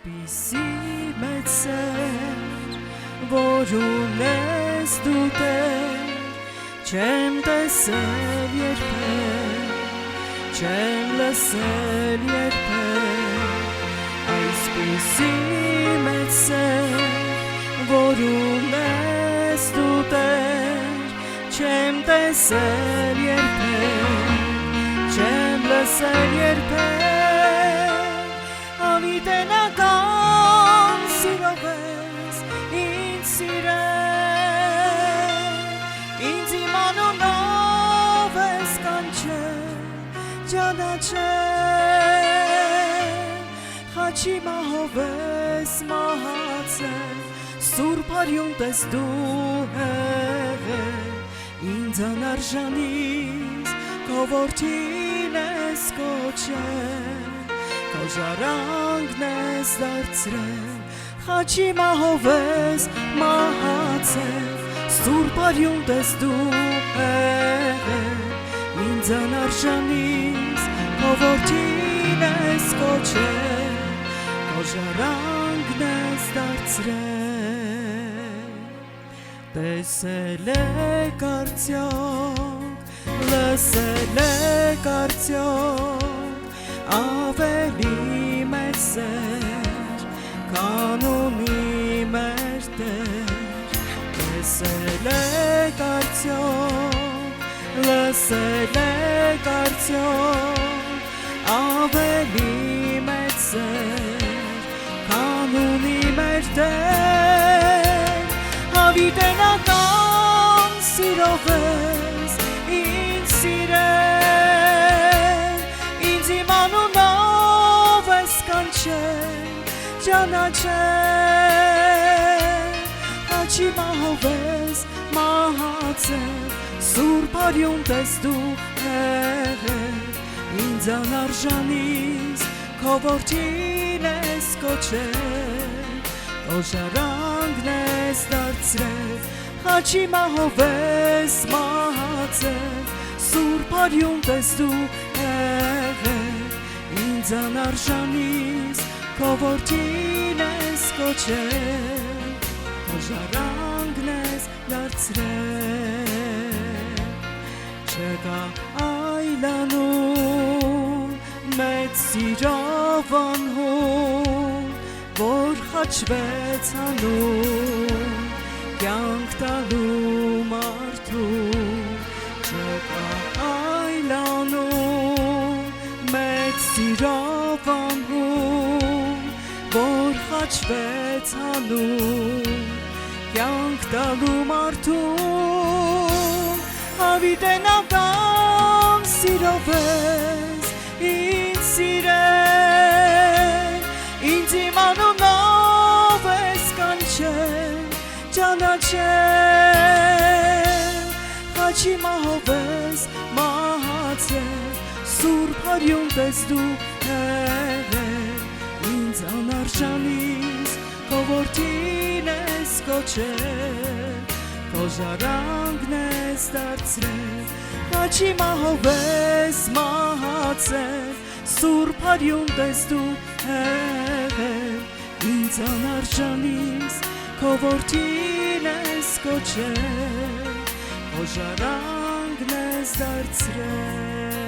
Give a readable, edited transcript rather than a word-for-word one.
Այսպիսի մեծ սեր, որ ունես դու Տեր, չեմ տեսել երբեք, չեմ լսել երբեք, այսպիսի մեծ սեր, որ ունես դու Տեր, չեմ տեսել երբեք, չեմ լսել երբեք, հավիտենական սիրով ես ինձ սիրել, ինձ իմ անունով ես կանչել, ճանաչել, խաչի մահով ես մահացել, սուրբ արյուն տես դու հեղել, ինձ անարժանից քո որդին ես կոչել, քո ժառանգն ես դարձրել, խաչի մահով ես մահացել, սուրբ արյուն տես դու հեղել, ինձ անարժանից քո որդին ես կոչել, քո ժառանգն ես դարձրել, տեսել եք արդյոք, լսել եք արդյոք, ավելի մեծ սեր, քան ունի մեր Տեր, տեսել եք արդյոք, լսել եք արդյոք, ավելի մեծ սեր, քան ունի մեր Տեր, հավիտենական սիրով ես ինձ սիրել, ինձ իմ անունով ես կանչել, ճանաչել, խաչի մահով ես մահացել, սուրբ արյուն տես դու հեղել, ինձ անարժանից քո որդին ես կոչել, քո ժառանգն ես դարձրել, խաչի մահով ես մահացել, սուրբ արյուն տես դու հեղել, ինձ անարժանից քո որդին ես կոչել, քո ժառանգն ես դարձրել, չկա այլանում մեծ սիրով անհուն, որ խաչվեց հանուն, կյանք տալու մարդուն, չկա այլանում մեծ սիրով անհուն, որ խաչվեց հանուն, կյանք տալու մարդուն, հավիտենական սիրով ես ինձ սիրել, ինձ իմ անունով ես կանչել, ճանաչել, խաչի մահով ես մահացել, սուրբ արյուն տես դու հեղել, ինձ անարժանից քո որդին ես կոչել, քո ժառանգն ես դարձրել, խաչի մահով ես մահացել, սուրբ արյուն տես դու հեղել, ինձ անարժանից քո որդին ես կոչել, քո ժառանգն ես դարձրել,